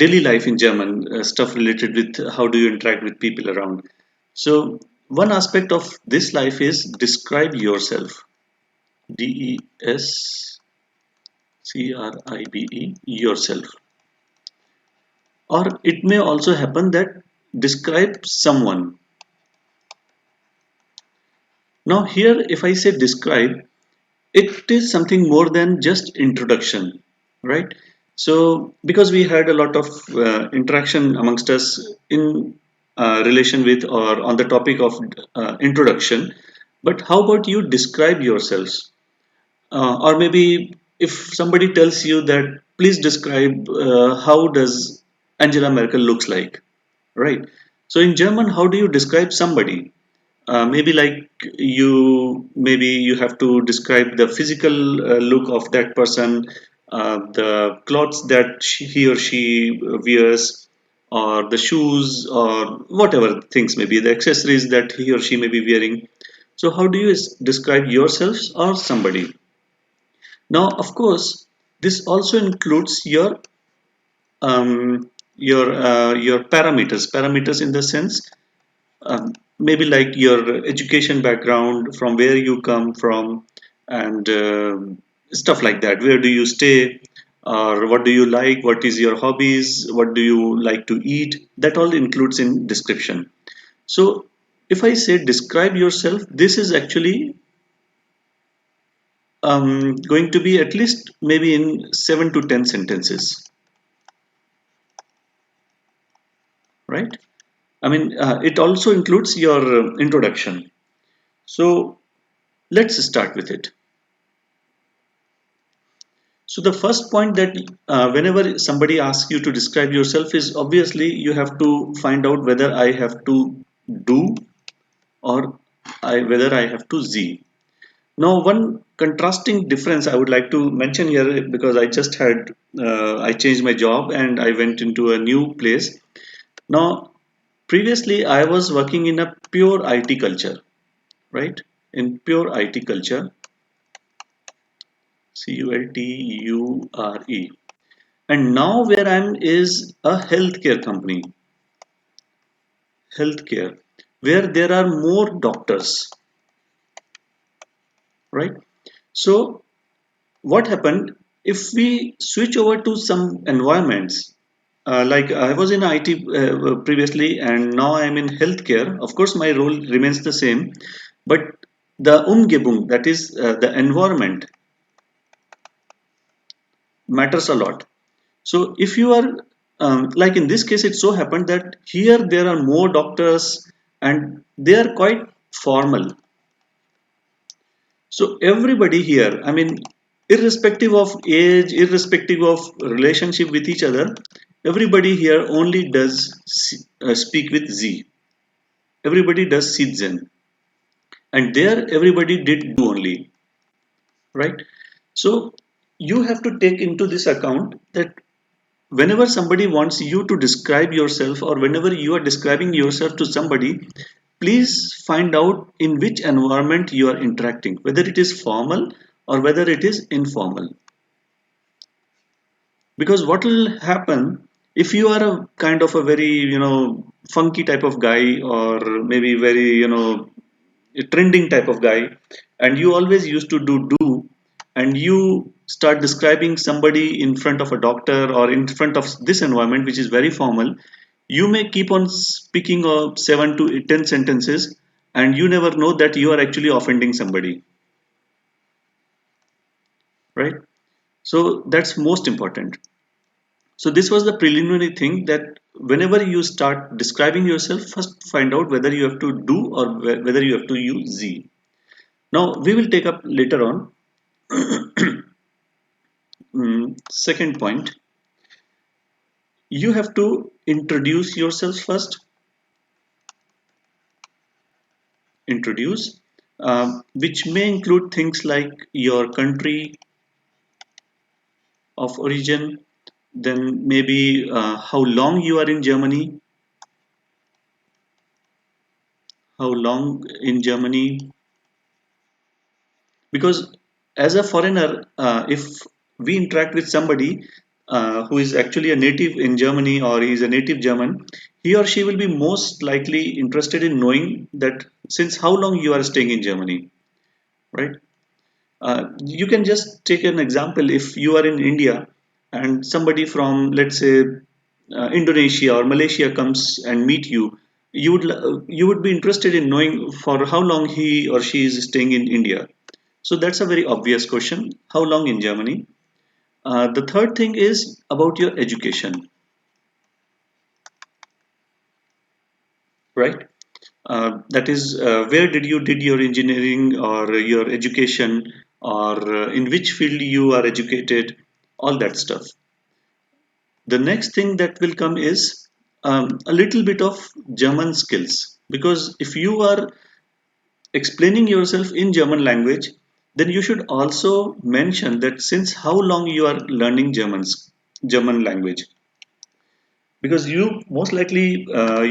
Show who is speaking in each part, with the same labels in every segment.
Speaker 1: daily life in German, stuff related with how do you interact with people around. So one aspect of this life is describe yourself. DESCRIBE, yourself. Or it may also happen that describe someone. Now here, if I say describe, it is something more than just introduction, right? So because we had a lot of interaction amongst us in relation with or on the topic of introduction, but how about you describe yourselves? Or maybe if somebody tells you that please describe how does Angela Merkel looks like, right? So in German, how do you describe somebody? Maybe like maybe you have to describe the physical look of that person, the clothes that he or she wears, or the shoes, or whatever things, maybe the accessories that he or she may be wearing. So how do you describe yourselves or somebody? Now, of course, this also includes your parameters. Parameters in the sense, maybe like your education background, from where you come from, and stuff like that. Where do you stay, or what do you like? What is your hobbies? What do you like to eat? That all includes in description. So, if I say describe yourself, this is actually going to be at least maybe in 7 to 10 sentences, right? I mean, it also includes your introduction. So let's start with it. So the first point that whenever somebody asks you to describe yourself is obviously you have to find out whether I have to do or whether I have to Z. Now, one contrasting difference I would like to mention here, because I changed my job and I went into a new place. Now, previously I was working in a pure IT culture, right? In pure IT culture, CULTURE. And now where I'm is a healthcare company, healthcare, where there are more doctors, right? So what happened if we switch over to some environments? Like I was in IT previously, and now I'm in healthcare. Of course, my role remains the same, but the Umgebung, that is the environment, matters a lot. So if you are like in this case, it so happened that here there are more doctors and they are quite formal. So everybody here, I mean, irrespective of age, irrespective of relationship with each other, everybody here only does speak with Z. Everybody does Sitzen, and there everybody did do only, right? So you have to take into this account that whenever somebody wants you to describe yourself or whenever you are describing yourself to somebody, please find out in which environment you are interacting, whether it is formal or whether it is informal. Because what will happen if you are a kind of a very, funky type of guy, or maybe very, a trending type of guy, and you always used to do, and you start describing somebody in front of a doctor or in front of this environment which is very formal, you may keep on speaking of 7 to 10 sentences, and you never know that you are actually offending somebody, right? So that's most important. So this was the preliminary thing, that whenever you start describing yourself, first find out whether you have to do or whether you have to use Z. Now we will take up later on. Second point, you have to introduce yourself first. Introduce, which may include things like your country of origin, then maybe how long you are in Germany, how long in Germany, because as a foreigner, if we interact with somebody, who is actually a native in Germany, or he is a native German, he or she will be most likely interested in knowing that since how long you are staying in Germany, right? You can just take an example. If you are in India and somebody from, let's say, Indonesia or Malaysia comes and meet you, you would be interested in knowing for how long he or she is staying in India. So that's a very obvious question. How long in Germany? The third thing is about your education, right? That is, where did you did your engineering or your education, or in which field you are educated, all that stuff. The next thing that will come is a little bit of German skills, because if you are explaining yourself in German language, then you should also mention that since how long you are learning German language, because you most likely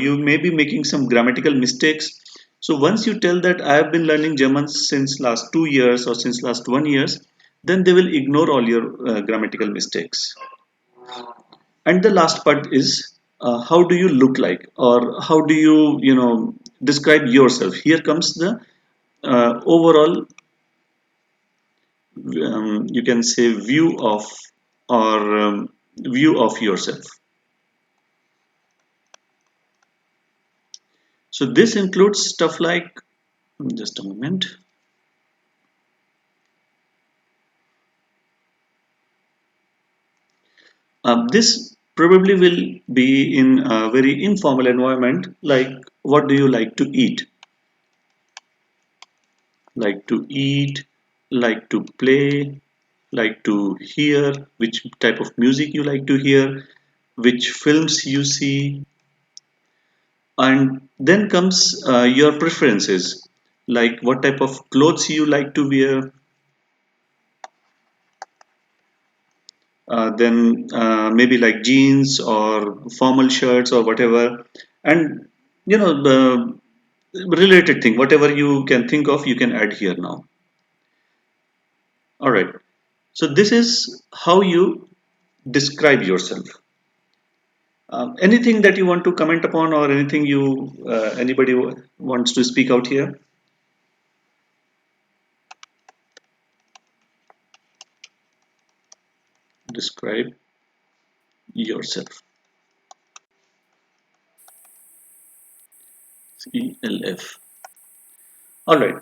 Speaker 1: you may be making some grammatical mistakes. So once you tell that I have been learning German since last 2 years or since last 1 years, then they will ignore all your grammatical mistakes. And the last part is, how do you look like, or how do you describe yourself. Here comes the overall, you can say, view of, or view of yourself. So this includes stuff like, just a moment. This probably will be in a very informal environment, like what do you like to eat, like to eat, like to play, like to hear, which type of music you like to hear, which films you see, and then comes your preferences, like what type of clothes you like to wear, then maybe like jeans or formal shirts or whatever, and the related thing, whatever you can think of, you can add here now. All right. So this is how you describe yourself. Anything that you want to comment upon, or anything anybody wants to speak out here? Describe yourself. CLF. All right.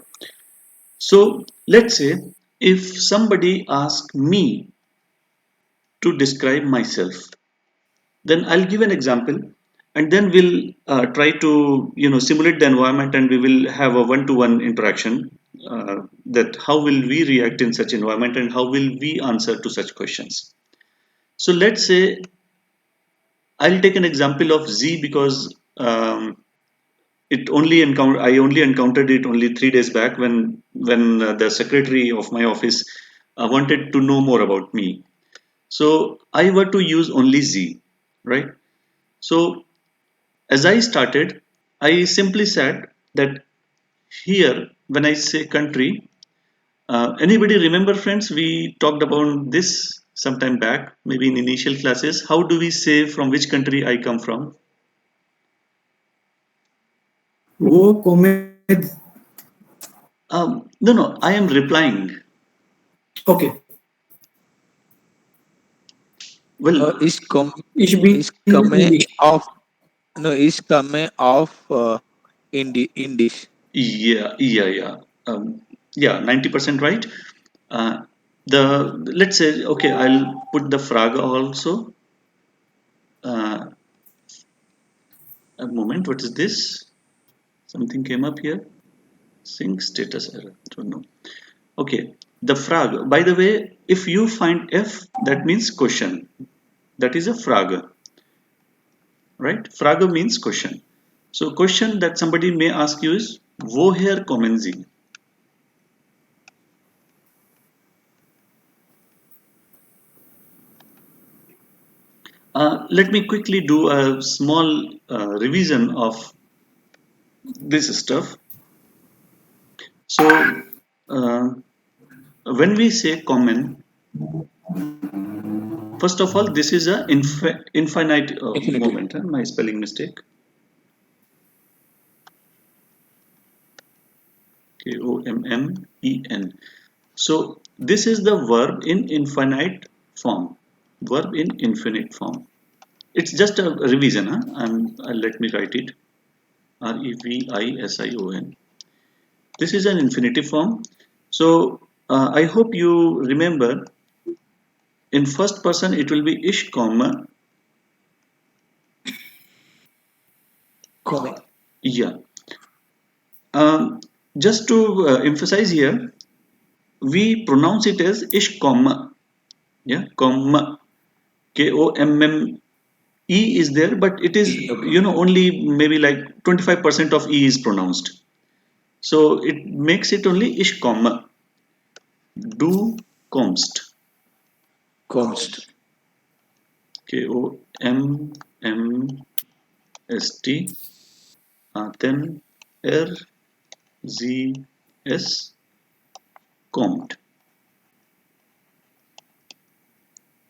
Speaker 1: So let's say if somebody asks me to describe myself, then I'll give an example, and then we'll try to simulate the environment, and we will have a one-to-one interaction. That how will we react in such environment, and how will we answer to such questions. So let's say I'll take an example of Z, because I only encountered it only 3 days back, when the secretary of my office wanted to know more about me. So I were to use only Z, right? So as I started, I simply said that here, when I say country, anybody remember, friends? We talked about this sometime back, maybe in initial classes. How do we say from which country I come from?
Speaker 2: वो कॉमेड
Speaker 1: No, no, I am replying.
Speaker 2: Okay
Speaker 1: Well,
Speaker 3: Is come
Speaker 2: ich bin
Speaker 3: is coming
Speaker 2: English
Speaker 3: of no is coming of Indies.
Speaker 1: yeah, yeah, yeah. Yeah, 90% right. Uh, let's say, okay, I'll put the Fraga also. Uh, a moment, what is this? Something came up here. Sync status error. Don't know. Okay, the frag. By the way, if you find F, that means question. That is a frag, right? Frage means question. So question that somebody may ask you is, woher kommen Sie? Let me quickly do a small revision of this stuff. So uh, when we say common, First of all, this is a infinite
Speaker 3: Infinitive.
Speaker 1: moment. My spelling mistake. Kommen. So this is the verb in infinite form. Verb in infinite form. It's just a revision. Let me write it. Revision. This is an infinitive form. So I hope you remember. In first person, it will be ich komme.
Speaker 3: Komme.
Speaker 1: Yeah. Um, just to emphasize here, we pronounce it as ich komme. Yeah, komme. K-O-M-M-E is there, but it is, only maybe like 25% of E is pronounced. So it makes it only ich komme. Du kommst.
Speaker 3: Kommst.
Speaker 1: K-O-M-M-S-T. Then R-Z-S. Kommt.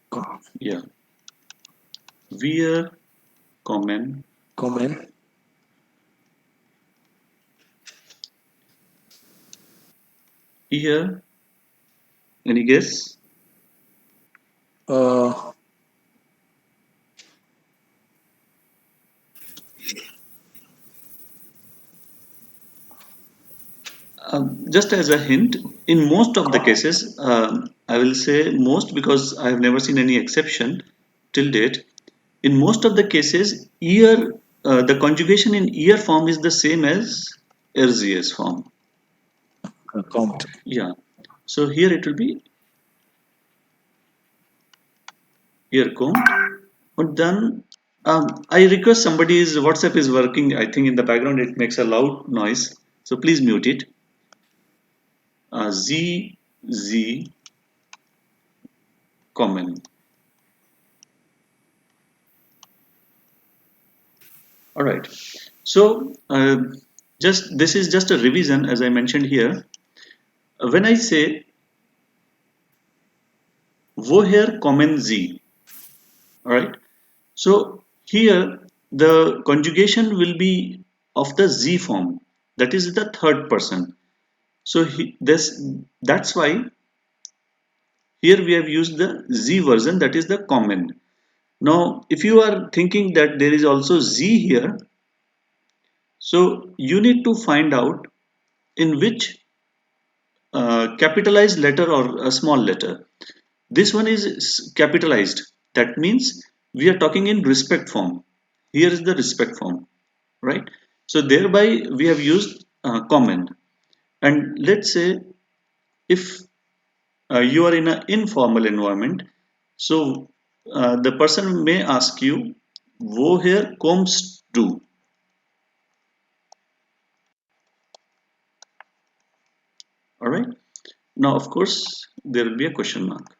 Speaker 3: Kommen.
Speaker 1: Yeah. Wir kommen.
Speaker 3: Kommen.
Speaker 1: Ihr. Any guess?
Speaker 3: Uh,
Speaker 1: Just as a hint, in most of the cases, I will say most because I have never seen any exception till date. In most of the cases, the conjugation in ear form is the same as RZS form.
Speaker 3: kommt.
Speaker 1: Yeah. So here it will be ear comb. But then I request somebody's WhatsApp is working. I think in the background it makes a loud noise. So please mute it. Z Z common. All right. So just this is just a revision as I mentioned here. When I say woher kommen Sie, all right. So here the conjugation will be of the Z form. That is the third person. So that's why here we have used the Z version, that is the common. Now, if you are thinking that there is also Z here, so you need to find out in which capitalized letter or a small letter. This one is capitalized. That means we are talking in respect form. Here is the respect form, right? So thereby we have used common. And let's say if you are in an informal environment, so the person may ask you, woher kommst du? All right. Now, of course, there will be a question mark.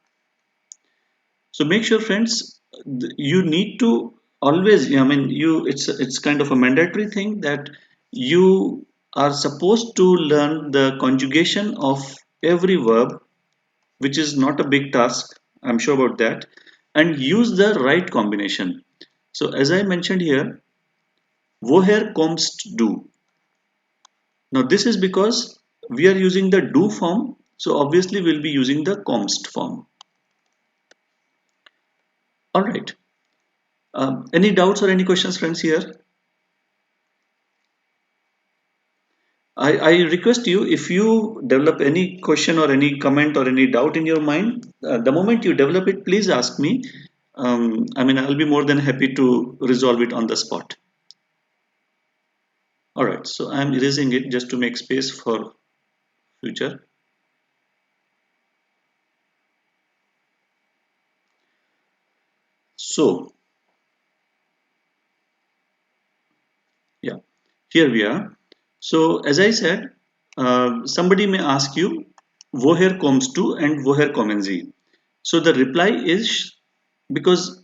Speaker 1: So make sure, friends, you need to always. I mean, it's kind of a mandatory thing that you are supposed to learn the conjugation of every verb, which is not a big task. I'm sure about that, and use the right combination. So as I mentioned here, woher kommst du? Now this is because we are using the do form, so obviously we'll be using the kommst form. All right. Any doubts or any questions, friends, here? I request you, if you develop any question or any comment or any doubt in your mind, the moment you develop it, please ask me. I mean, I'll be more than happy to resolve it on the spot. All right, so I'm erasing it just to make space for future. So, yeah, here we are. So, as I said, somebody may ask you, woher kommst du and woher kommen Sie? So, the reply is because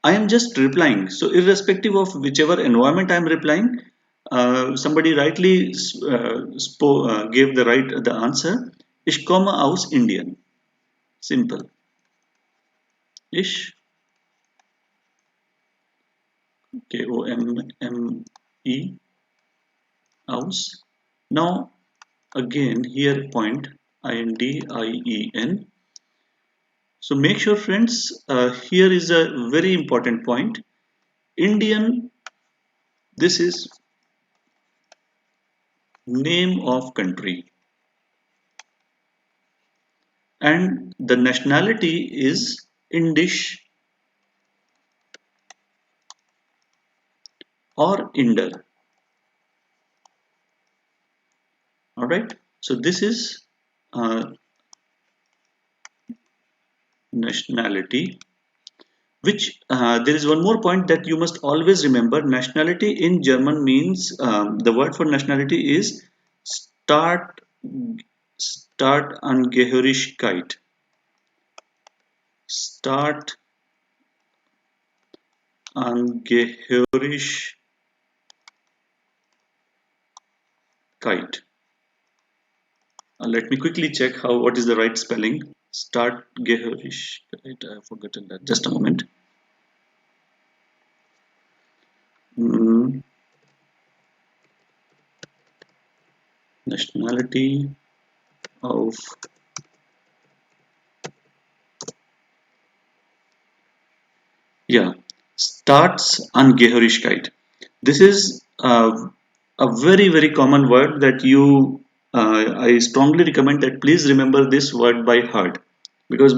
Speaker 1: I am just replying. So, irrespective of whichever environment I am replying, somebody rightly gave the answer. Ich komme aus Indien. Simple. Ish. K-O-M-M-E. House. Now again here point INDIEN. So make sure friends, here is a very important point. Indian, this is name of country, and the nationality is Indish or Inder. All right. So this is nationality. Which there is one more point that you must always remember. Nationality in German means the word for nationality is Staat Staatsangehörigkeit. Staatsangehörigkeit. Let me quickly check what is the right spelling. Staatsangehörigkeit. I have forgotten that. Just a moment. Mm, nationality of Staatsangehörigkeit. This is a very common word that I strongly recommend that please remember this word by heart, because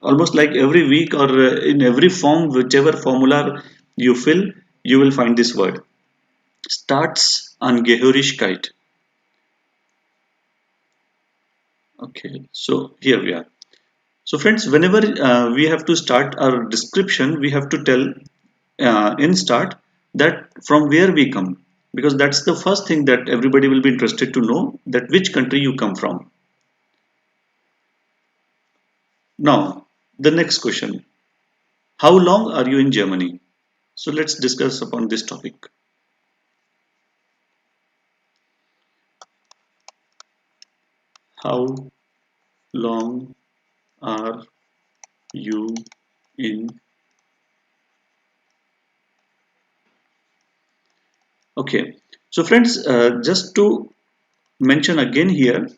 Speaker 1: almost like every week or in every form, whichever formula you fill, you will find this word. Staatsangehörigkeit. Okay, so here we are. So friends, whenever we have to start our description, we have to tell in start that from where we come, because that's the first thing that everybody will be interested to know, that which country you come from. Now, the next question, how long are you in Germany? So let's discuss upon this topic. How long are you in? Okay, so friends, just to mention again here,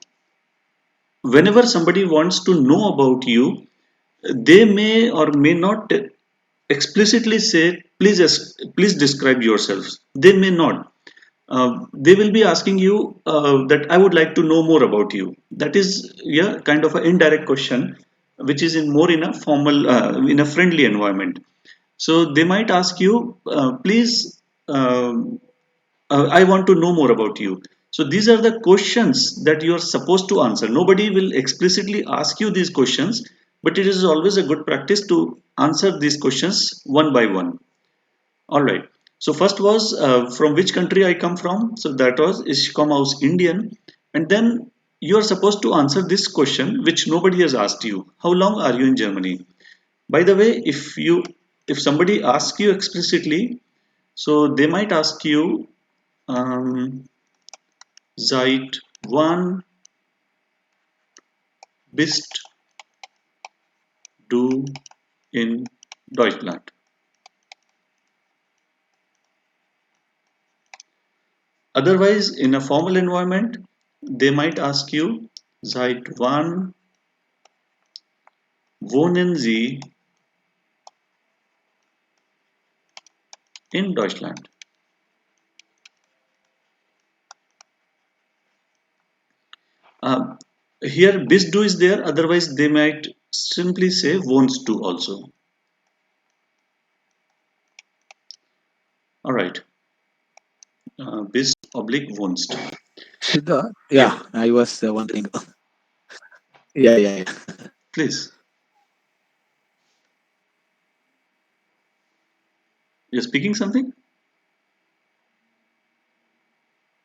Speaker 1: whenever somebody wants to know about you, they may or may not explicitly say, please describe yourselves. They may not. They will be asking you that I would like to know more about you. That is, yeah, kind of an indirect question, which is in more in a formal, in a friendly environment. So they might ask you, please, I want to know more about you. So these are the questions that you are supposed to answer. Nobody will explicitly ask you these questions, but it is always a good practice to answer these questions one by one. All right. So first was from which country I come from. So that was ich komme aus Indian, and then you are supposed to answer this question, which nobody has asked you. How long are you in Germany? By the way, if somebody asks you explicitly, so they might ask you, um, seit wann bist du in Deutschland? Otherwise, in a formal environment, they might ask you, seit wann wohnen Sie in Deutschland? Uh, Here, bist du is there, otherwise, they might simply say wohnst du also. All right, bist oblique wohnst.
Speaker 3: Siddha,
Speaker 1: Yeah,
Speaker 3: yeah, I was wondering. Yeah.
Speaker 1: please. You're speaking something?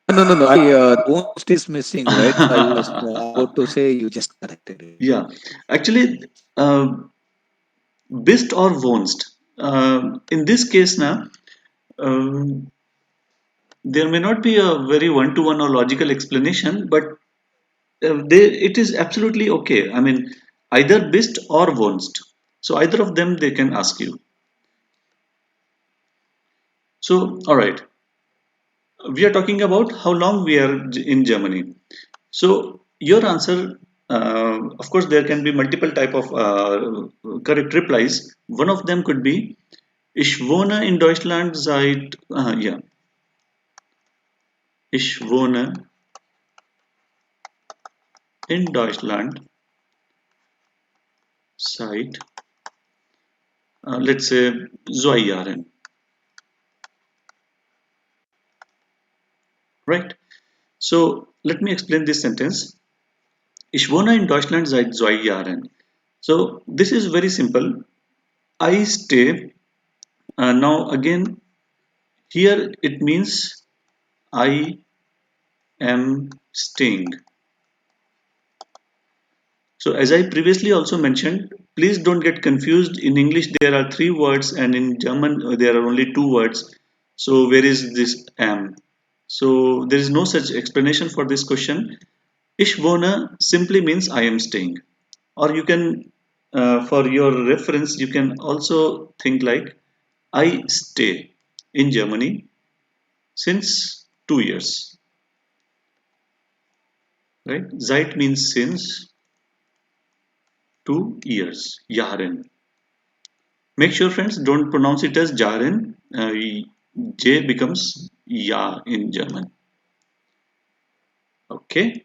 Speaker 3: No. Almost is missing, right? I was about to say you just corrected it.
Speaker 1: Yeah, actually, uh, bist or wohnst. In this case, now, um, there may not be a very one-to-one or logical explanation, but it is absolutely okay. I mean, either bist or wohnst. So either of them they can ask you. So all right, we are talking about how long we are in Germany. So your answer, of course, there can be multiple type of correct replies. One of them could be Ich wohne in Deutschland seit yeah, Ich wohne in Deutschland seit let's say 2 Jahren, right? So let me explain this sentence. Ich wohne in Deutschland seit 2 Jahren. So this is very simple. I stay. Now again, here it means I am staying. So as I previously also mentioned, please don't get confused. In English there are three words and in German there are only two words. So where is this am? So there is no such explanation for this question. Ich wohne simply means I am staying. Or you can, for your reference, you can also think like I stay in Germany since 2 years. Right? Seit means since, 2 years. Jahren. Make sure friends don't pronounce it as Jahren. J becomes Ja in German. Okay.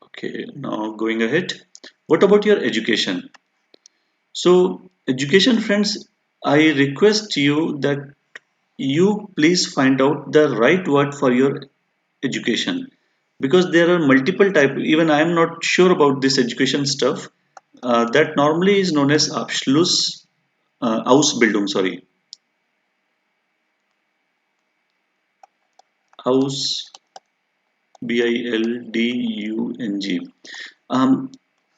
Speaker 1: Okay. Now going ahead. What about your education? So education friends, I request you that you please find out the right word for your education, because there are multiple type. Even I am not sure about this education stuff. That normally is known as Abschluss, Ausbildung, sorry, Aus, Bildung.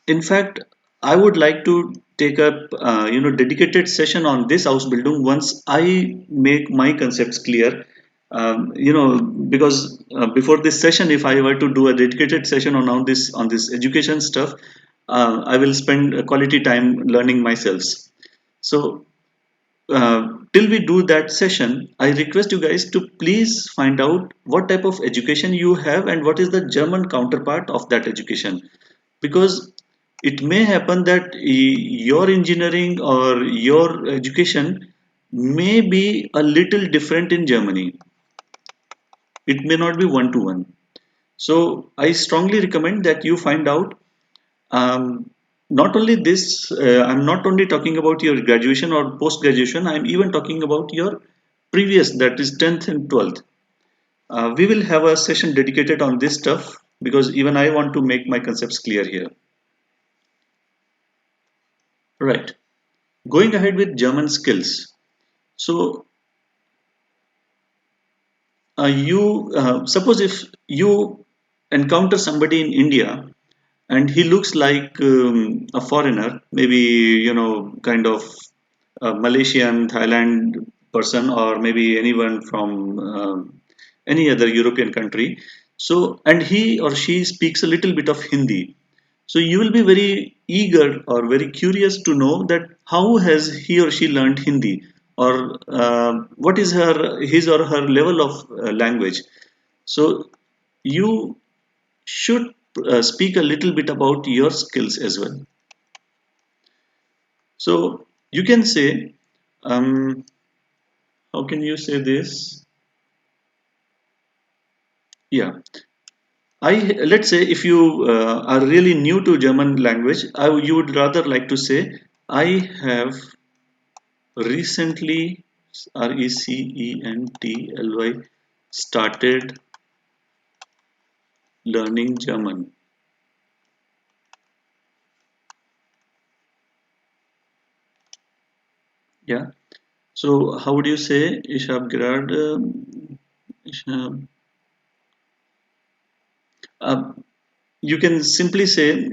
Speaker 1: In fact, I would like to take up dedicated session on this Ausbildung once I make my concepts clear. Because before this session, if I were to do a dedicated session on this education stuff, I will spend a quality time learning myself. So till we do that session, I request you guys to please find out what type of education you have and what is the German counterpart of that education, because it may happen that your engineering or your education may be a little different in Germany. It may not be one to one. So I strongly recommend that you find out. Not only this, I'm not only talking about your graduation or post graduation, I'm even talking about your previous, that is 10th and 12th. We will have a session dedicated on this stuff because even I want to make my concepts clear here. Right. Going ahead with German skills. So you suppose if you encounter somebody in India and he looks like a foreigner, maybe kind of a Malaysian, Thailand person, or maybe anyone from any other European country. So and he or she speaks a little bit of Hindi. So you will be very eager or very curious to know that how has he or she learned Hindi, or what is his or her level of language. So you should speak a little bit about your skills as well. So you can say, how can you say this? Yeah, let's say if you are really new to German language, you would rather like to say, I have recently, recently started learning German. Yeah. So how would you say, ich habe gerade, ich habe, uh, you can simply say,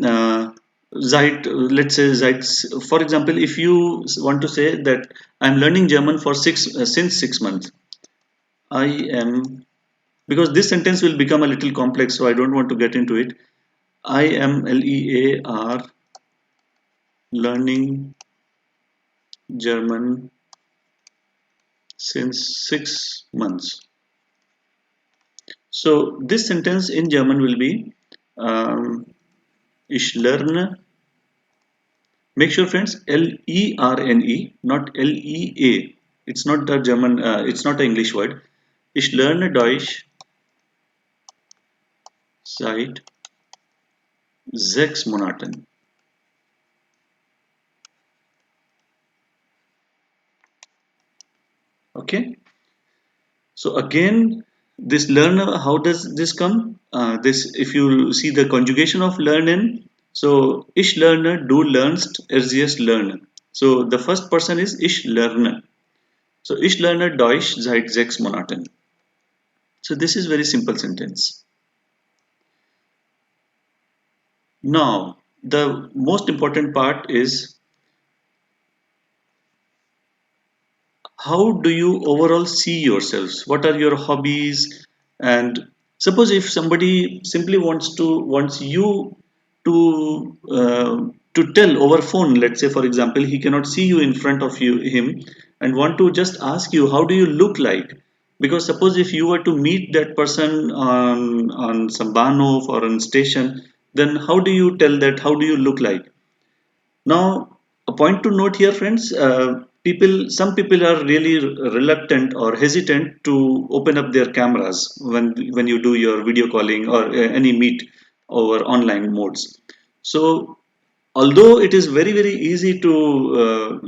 Speaker 1: let's say seit, for example, if you want to say that I'm learning German for since 6 months, I am, because this sentence will become a little complex, so I don't want to get into it. IMLEAR learning German since 6 months. So this sentence in German will be Ich lerne. Make sure, friends, LERNE, not LEA. It's not the German. It's not the English word. Ich lerne Deutsch seit 6 Monaten. Okay. So again, this learner, how does this come? This, if you see the conjugation of lernen, so ich lerne, du lernst, sie lernen. So the first person is ich lerne. So ich lerne Deutsch seit 6 Monaten. So this is very simple sentence. Now the most important part is, how do you overall see yourselves? What are your hobbies? And suppose if somebody simply wants you to tell over phone, let's say for example, he cannot see you in front of him, and want to just ask you, how do you look like? Because suppose if you were to meet that person on some Bahnhof or on station, then how do you tell that? How do you look like? Now, a point to note here, friends, some people are really reluctant or hesitant to open up their cameras when you do your video calling or any meet over online modes. So, although it is very very easy to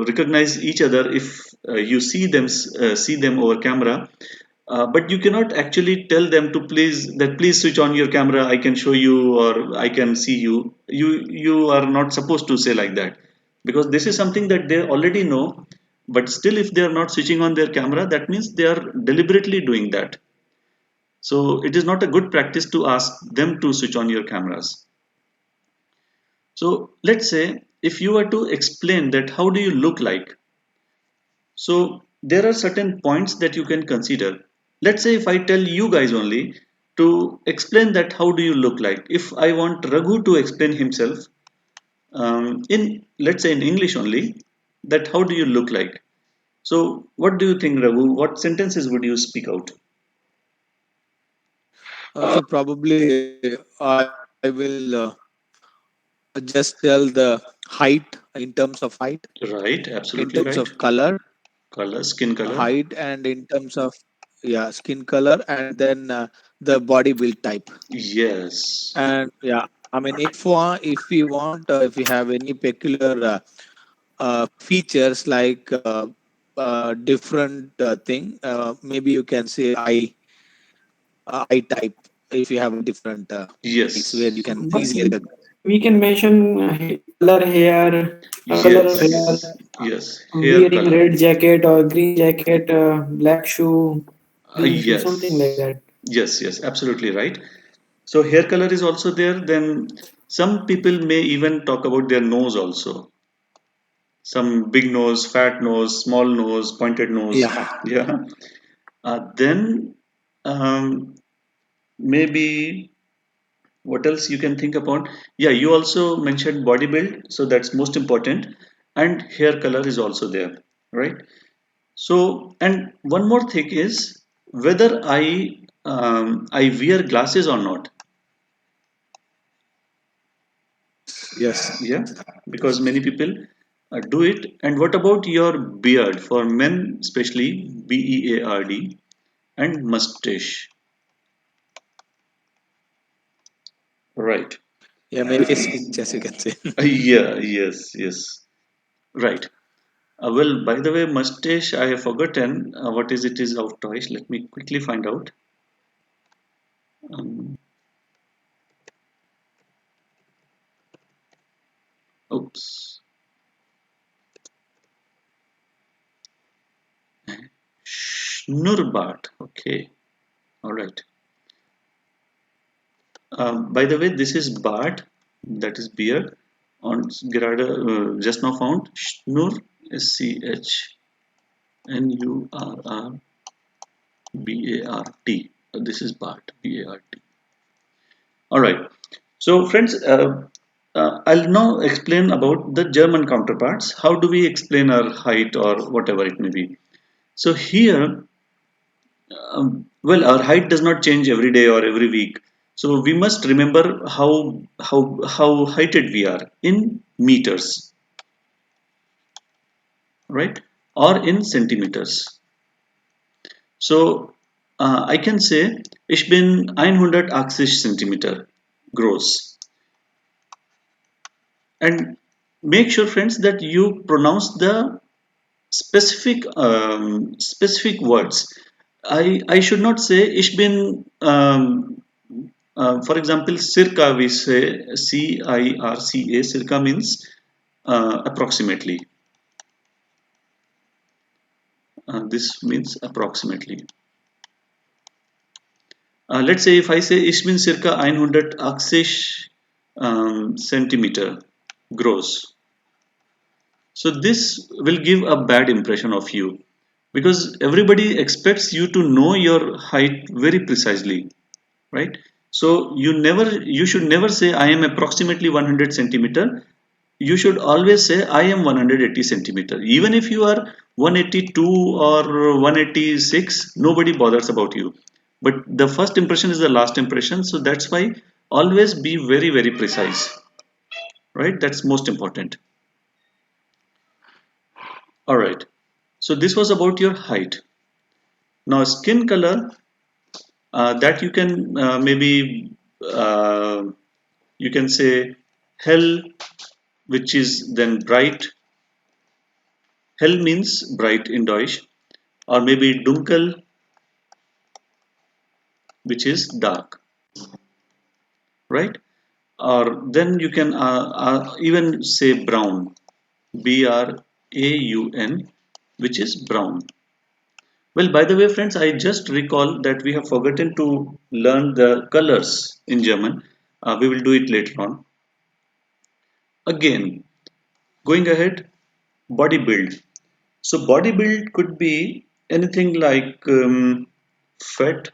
Speaker 1: recognize each other if you see them over camera, but you cannot actually tell them to please switch on your camera, I can show you or I can see you. You are not supposed to say like that, because this is something that they already know. But still, if they are not switching on their camera, that means they are deliberately doing that. So it is not a good practice to ask them to switch on your cameras. So let's say if you were to explain that how do you look like, so there are certain points that you can consider. Let's say if I tell you guys only to explain that how do you look like. If I want Raghu to explain himself in, let's say in English only, that how do you look like. So what do you think, Raghu? What sentences would you speak out?
Speaker 3: So probably I will just tell the height in terms of height,
Speaker 1: Right,
Speaker 3: in
Speaker 1: absolutely
Speaker 3: terms
Speaker 1: right.
Speaker 3: of color,
Speaker 1: Color, skin color.
Speaker 3: height, and in terms of, yeah, skin color, and then the body build type.
Speaker 1: Yes.
Speaker 3: And yeah, I mean, if we want, if we have any peculiar features like different thing, maybe you can say eye type, if you have a different eyes where you
Speaker 1: Yes.
Speaker 3: can
Speaker 2: But
Speaker 3: easily recognize.
Speaker 2: we can mention color hair, color of hair,
Speaker 1: Yes. Yes. Hair
Speaker 2: wearing
Speaker 1: color.
Speaker 2: red jacket or green jacket, black shoe, green shoe, something like
Speaker 1: Yes.
Speaker 2: that.
Speaker 1: Yes. Yes. Absolutely right. So hair color is also there. Then some people may even talk about their nose also. Some big nose, fat nose, small nose, pointed nose.
Speaker 3: Yeah.
Speaker 1: Yeah. Then maybe what else you can think about? Yeah, you also mentioned body build, so that's most important, and hair color is also there, right? So, and one more thing is whether I wear glasses or not.
Speaker 3: Yes.
Speaker 1: Yeah, because many people do it. And what about your beard for men, especially BEARD, and mustache, right?
Speaker 3: Yeah, maybe face features, you can say.
Speaker 1: Yeah, yes, yes, right. Well, by the way, mustache, I have forgotten what is it is of toys. Let me quickly find out. Um, oops. Schnurrbart. Okay. All right. By the way, this is Bart, that is beard. On gerade just now found Schnurr, SCHNURRBART. This is Bart, BART. All right. So friends, I'll now explain about the German counterparts. How do we explain our height or whatever it may be? So here, well, our height does not change every day or every week. So we must remember how heighted we are in meters, right, or in centimeters. So I can say ich bin 180 Zentimeter groß. And make sure, friends, that you pronounce the specific words. I should not say ich bin for example, circa, we say CIRCA. Circa means approximately. This means approximately. Let's say if I say ich bin circa 180 Zentimeter groß. So this will give a bad impression of you because everybody expects you to know your height very precisely, right? So you should never say I am approximately 100 centimeter. You should always say I am 180 centimeter. Even if you are 182 or 186, nobody bothers about you. But the first impression is the last impression, so that's why always be very, very precise, right? That's most important. All right. So this was about your height. Now skin color, that you can maybe uh, you can say hell, which is then bright. Hell means bright in Deutsch, or maybe dunkel, which is dark, right? Or then you can even say brown, BRAUN, which is brown. Well, by the way, friends, I just recall that we have forgotten to learn the colors in German. We will do it later on. Again, going ahead, body build. So body build could be anything like fat,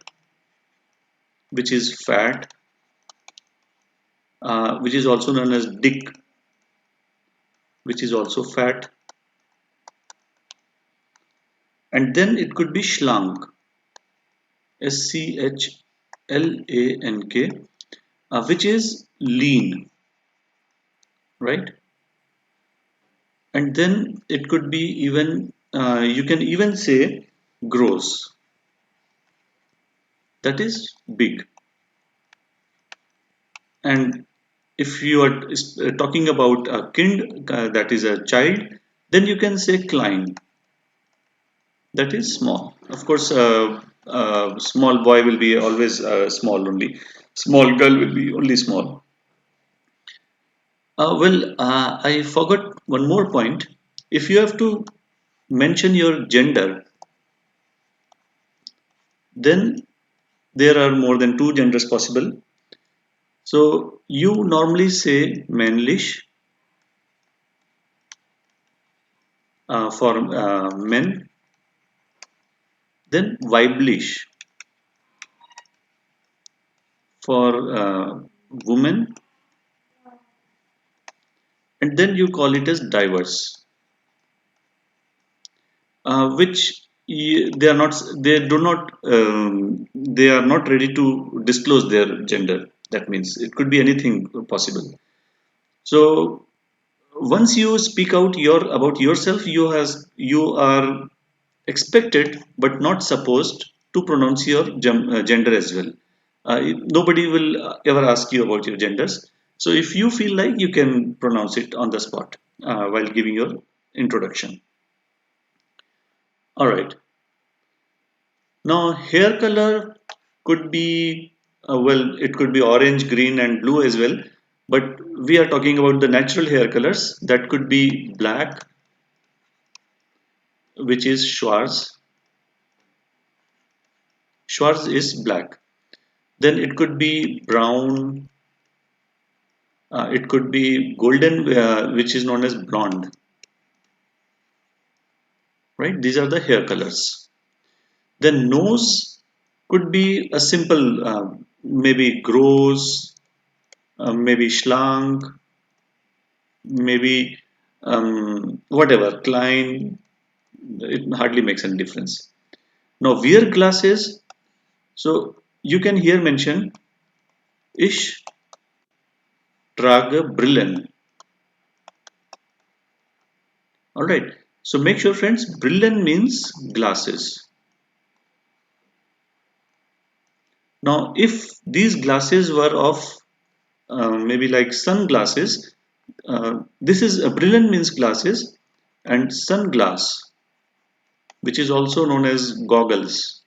Speaker 1: which is fat, which is also known as dick, which is also fat, and then it could be schlank, SCHLANK, which is lean, right? And then it could be even you can even say gross, that is big. And if you are talking about a kind, that is a child, then you can say klein, that is small. Of course, small boy will be always small only. Small girl will be only small. I forgot one more point. If you have to mention your gender, then there are more than two genders possible. So you normally say männlich for men, then weiblich for women, and then you call it as diverse, which they are not, they are not ready to disclose their gender. That means it could be anything possible. So once you speak out your about yourself, you are expected but not supposed to pronounce your gender as well. Nobody will ever ask you about your genders. So if you feel like, you can pronounce it on the spot while giving your introduction. All right. Now, hair color could be, it could be orange, green, and blue as well. But we are talking about the natural hair colors. That could be black, which is Schwarz. Schwarz is black. Then it could be brown. It could be golden, which is known as blonde. Right? These are the hair colors. Then nose could be a simple, maybe gross, maybe schlank, maybe whatever, klein. It hardly makes any difference. Now, wear glasses. So you can here mention ich trage Brillen. All right. So make sure, friends, Brillen means glasses. Now, if these glasses were of maybe like sunglasses, this is Brillen means glasses, and sunglass, which is also known as goggles,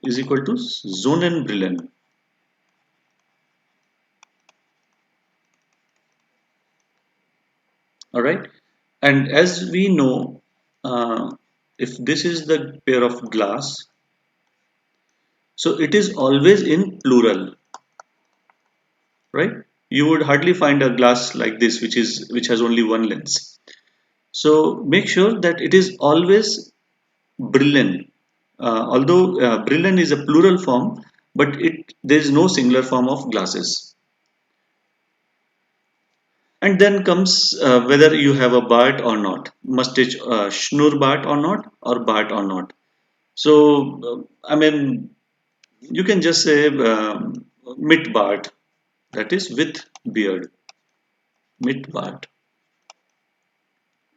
Speaker 1: is equal to Sonnenbrillen. All right. And as we know, if this is the pair of glass, so it is always in plural, right? You would hardly find a glass like this which has only one lens. So make sure that it is always Brillen. Although Brillen is a plural form, but there is no singular form of glasses. And then comes whether you have a Bart or not. Must it Schnurrbart or not, or Bart or not. So I mean, you can just say mit Bart, that is with beard, mit Bart.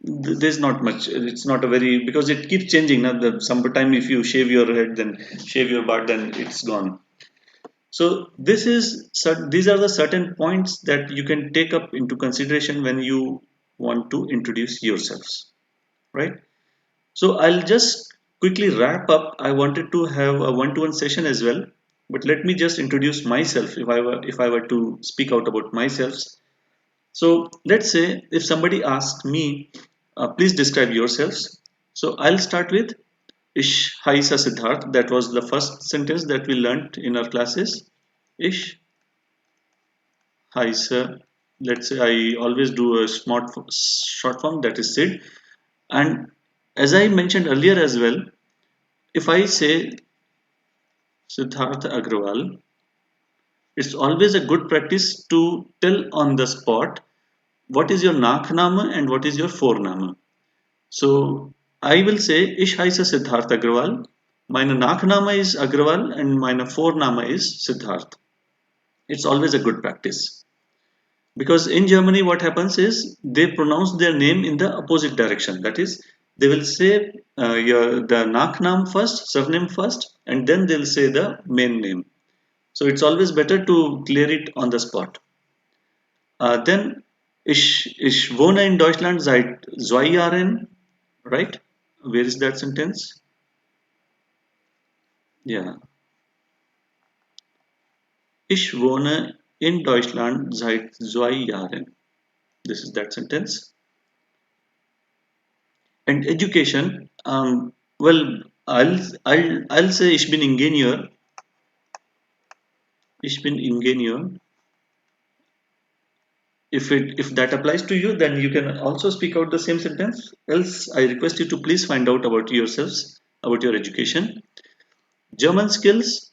Speaker 1: There's not much. It's not a very, because it keeps changing. Now, sometime if you shave your head, then shave your Bart, then it's gone. So these are the certain points that you can take up into consideration when you want to introduce yourselves, right? So I'll just quickly wrap up. I wanted to have a one-to-one session as well, but let me just introduce myself if I were to speak out about myself. So let's say if somebody asks me, please describe yourselves. So I'll start with Ish Haisa Siddharth. That was the first sentence that we learnt in our classes. Ish Haisa. Let's say I always do a short form, that is Sid. And as I mentioned earlier as well, if I say Siddharth Agrawal, it's always a good practice to tell on the spot what is your Nakhnama and what is your Fornama. So I will say Ich heiße Siddharth Agrawal. Meine Nachname is Agrawal and meine Vorname is Siddharth. It's always a good practice. Because in Germany, what happens is they pronounce their name in the opposite direction. That is, they will say the Nachname first, surname first, and then they'll say the main name. So it's always better to clear it on the spot. Then ich wohne in Deutschland seit 2 Jahren, right? Where is that sentence? Yeah. Ich wohne in Deutschland seit 2 Jahren. This is that sentence. And education, well, I'll say ich bin Ingenieur. Ich bin Ingenieur. If that applies to you, then you can also speak out the same sentence. Else, I request you to please find out about yourselves, about your education. German skills.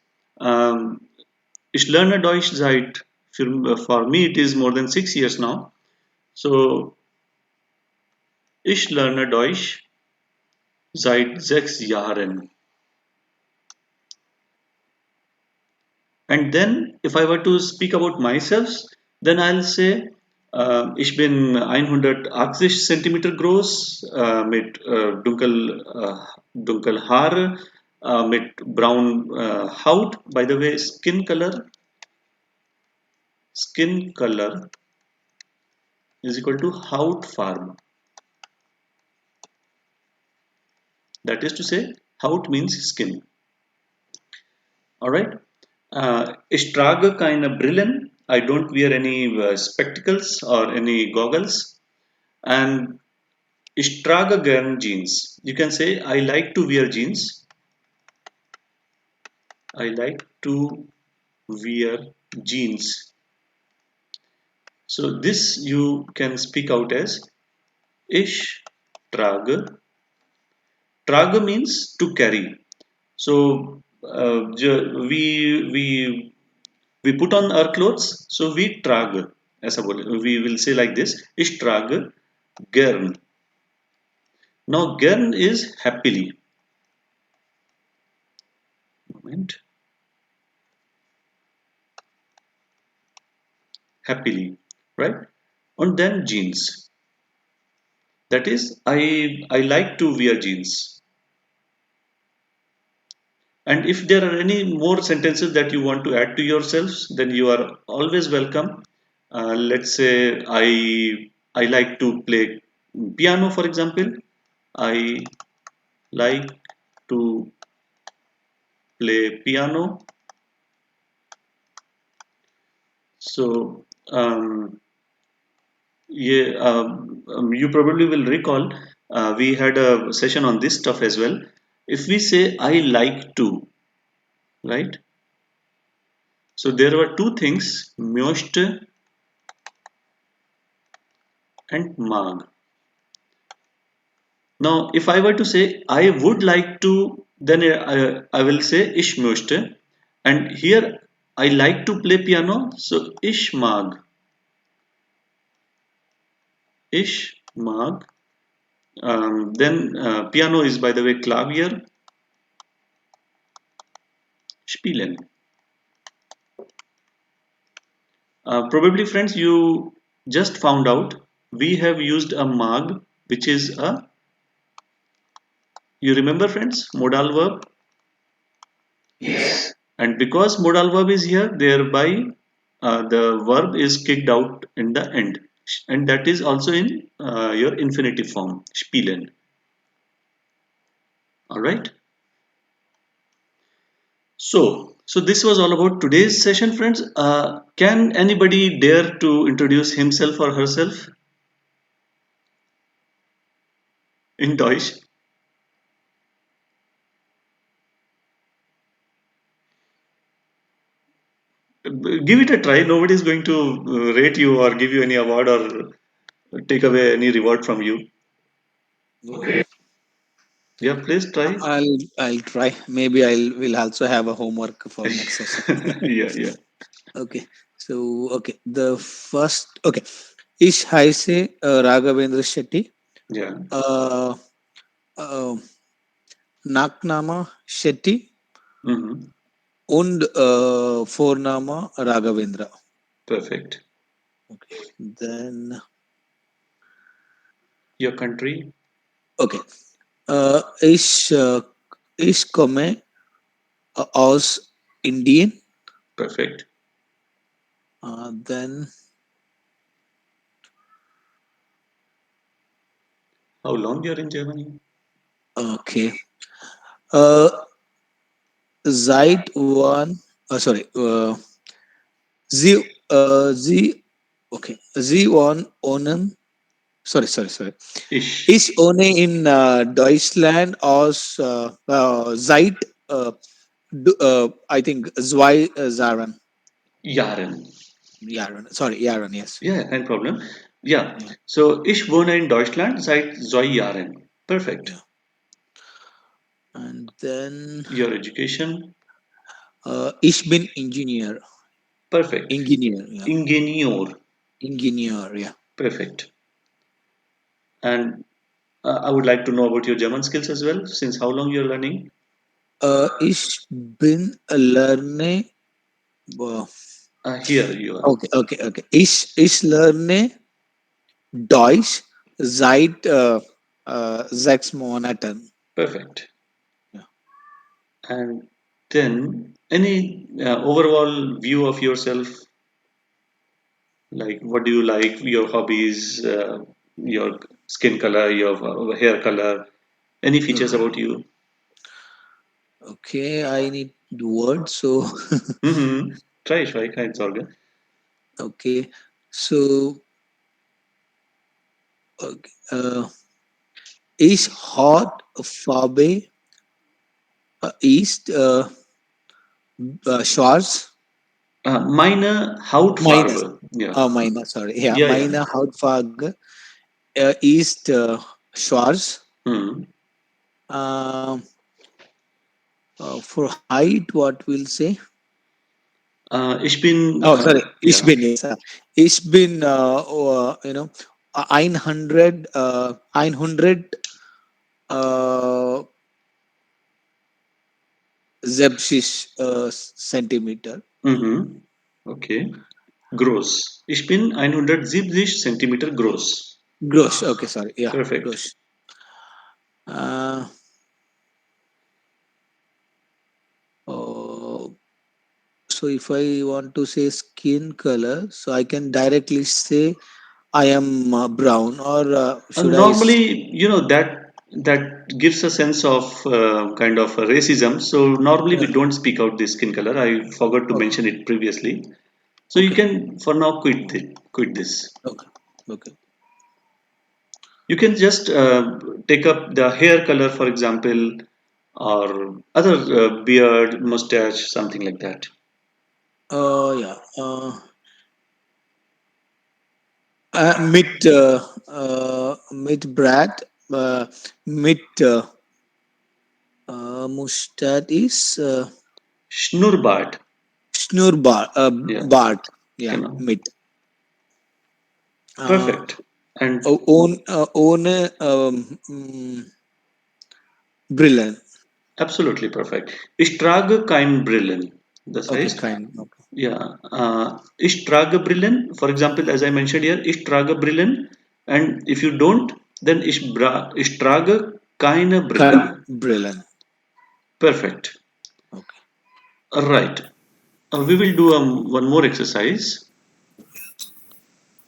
Speaker 1: Ich lerne Deutsch seit, for me it is more than 6 years now. So, ich lerne Deutsch seit 6 Jahren. And then if I were to speak about myself, then I'll say ich bin 180 Zentimeter groß, mit dunkel Haare, mit braun Haut. By the way, skin color is equal to Hautfarbe. That is to say, Haut means skin. All right. Ich trage keine Brillen. I don't wear any spectacles or any goggles. And ich trage gern jeans. You can say I like to wear jeans. I like to wear jeans. So this you can speak out as ich trage. Trage means to carry. So we We put on our clothes, so we trage. ऐसा बोले, we will say like this: Ich trage gern. Now gern is happily. Moment. Happily, right? And then jeans. That is, I like to wear jeans. And if there are any more sentences that you want to add to yourselves, then you are always welcome. Let's say I like to play piano, for example. I like to play piano. So yeah, you probably will recall we had a session on this stuff as well. If we say I like to, right? So there were two things, möchte and mag. Now, if I were to say I would like to, then I will say ich möchte. And here I like to play piano, so ich mag. Ich mag. Then piano is, by the way, Klavier spielen. Probably, friends, you just found out we have used a mag, which is a, you remember, friends, modal verb.
Speaker 2: Yes.
Speaker 1: And because modal verb is here, thereby the verb is kicked out in the end. And that is also in your infinitive form, spielen. All right. So this was all about today's session, friends. Can anybody dare to introduce himself or herself in Deutsch? Give it a try. Nobody is going to rate you or give you any award or take away any reward from you.
Speaker 2: Okay.
Speaker 1: Yeah, please try.
Speaker 3: I'll try. Maybe I'll will also have a homework for next session.
Speaker 1: Yeah, yeah.
Speaker 3: Okay. So the first Ich heiße Raghavendra Shetty.
Speaker 1: Yeah.
Speaker 3: Uh, Nachname Shetty
Speaker 1: Mhm.
Speaker 3: und Vorname Raghavendra.
Speaker 1: Perfect.
Speaker 3: Okay. Then
Speaker 1: Your country?
Speaker 3: okay. Ich komme aus Indien.
Speaker 1: Perfect.
Speaker 3: Then
Speaker 1: How long you're in Germany?
Speaker 3: okay. Uh, seit wann? Sorry. Sie okay. Sie wohnen. Sorry.
Speaker 1: Ich.
Speaker 3: Ich wohne in Deutschland aus seit I think zwei Jahren.
Speaker 1: Jahren.
Speaker 3: Jahren, yes.
Speaker 1: Yeah, no problem. Yeah.
Speaker 3: Yeah.
Speaker 1: So, ich wohne in Deutschland seit 2 Jahren. Perfect.
Speaker 3: Yeah. And then
Speaker 1: Your education?
Speaker 3: ich bin Engineer.
Speaker 1: Perfect.
Speaker 3: Engineer, yeah.
Speaker 1: Ingenieur.
Speaker 3: Engineer, yeah.
Speaker 1: Perfect. And I would like to know about your German skills as well. Since how long you're learning?
Speaker 3: Ich bin lerne. Uh,
Speaker 1: Here you are.
Speaker 3: okay. Ich lerne Deutsch seit 6 Monaten.
Speaker 1: Perfect.
Speaker 3: Yeah.
Speaker 1: And then, any overall view of yourself? Like, what do you like? Your hobbies, your skin color, your hair color, any features about you?
Speaker 3: Okay, I need the word. So,
Speaker 1: Mm-hmm. Try, it's all good.
Speaker 3: okay. So, okay. Ich hat Farbe ist schwarz.
Speaker 1: Meine
Speaker 3: Meine,
Speaker 1: Hautfarbe. Yeah.
Speaker 3: meine, sorry. Yeah,
Speaker 1: Yeah.
Speaker 3: meine Hautfarbe ist schwarz.
Speaker 1: Hmm.
Speaker 3: For height, what we'll say?
Speaker 1: Ich bin,
Speaker 3: Oh, sorry. Ich
Speaker 1: yeah.
Speaker 3: bin, yes. Ich bin, 100, 100 uh, Centimeter.
Speaker 1: Mhm. Okay. Groß. Ich bin 170 Zentimeter groß.
Speaker 3: Gross. Okay, sorry. Yeah,
Speaker 1: Perfect.
Speaker 3: gross. Uh, oh, so if I want to say skin color, so I can directly say I am brown, or should I?
Speaker 1: Normally, that gives a sense of kind of a racism. So normally we
Speaker 3: Yeah.
Speaker 1: don't speak out the skin color. I forgot to
Speaker 3: Okay.
Speaker 1: mention it previously. So you
Speaker 3: Okay.
Speaker 1: can, for now, quit this.
Speaker 3: Okay. Okay.
Speaker 1: You can just take up the hair color, for example, or other beard, mustache, something like that.
Speaker 3: Yeah. Mit mit Brad, mit Mustad is
Speaker 1: Schnurrbart.
Speaker 3: Schnurrbart,
Speaker 1: Yeah,
Speaker 3: Bart. Yeah,
Speaker 1: genau.
Speaker 3: mit. Uh,
Speaker 1: Perfect. And
Speaker 3: ohne Brillen.
Speaker 1: absolutely perfect. Ich trage kein Brillen. Das
Speaker 3: Okay,
Speaker 1: heißt,
Speaker 3: kind. Okay.
Speaker 1: ja, ich trage Brillen. For example, as I mentioned here, ich trage Brillen. And if you don't, then ich trage keine Brille.
Speaker 3: Kein Brillen.
Speaker 1: Perfect.
Speaker 3: Okay.
Speaker 1: Right. We will do one more exercise.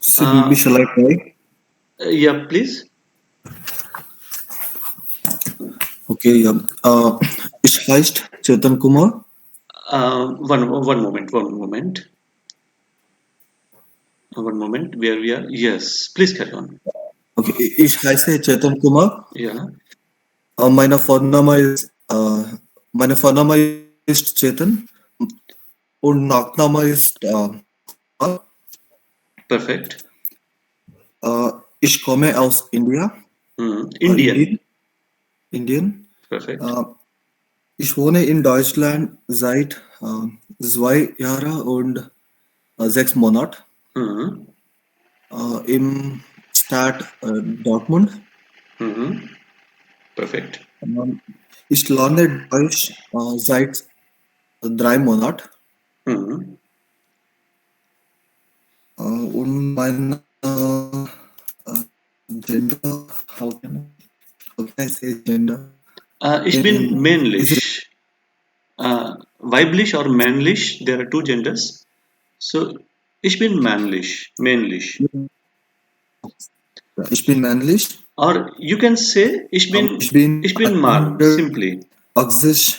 Speaker 2: So maybe shall I try?
Speaker 1: Yeah, please.
Speaker 2: Okay, yeah. Ich heißt Chetan Kumar.
Speaker 1: One moment. One moment. One moment. Where we are? Yes. Please carry on.
Speaker 2: Okay, ich heiße Chetan Kumar.
Speaker 1: Yeah.
Speaker 2: Meine Vorname ist Chetan und Nachname ist
Speaker 1: Perfect.
Speaker 2: ich komme aus India,
Speaker 1: Indian.
Speaker 2: Indien.
Speaker 1: Perfect.
Speaker 2: Ich wohne in Deutschland seit 2 Jahren und 6 Monaten
Speaker 1: Mhm.
Speaker 2: im Stadt Dortmund.
Speaker 1: Perfect.
Speaker 2: Ich lerne Deutsch seit 3 Monaten
Speaker 1: Mhm.
Speaker 2: und mein Gender, how can I say gender?
Speaker 1: Ich bin
Speaker 2: Is it
Speaker 1: männlich. Weiblich or männlich, there are two genders. So, ich bin männlich.
Speaker 2: ich bin männlich.
Speaker 1: Or you can say,
Speaker 2: Ich bin
Speaker 1: ich bin Mann, simply.
Speaker 2: 180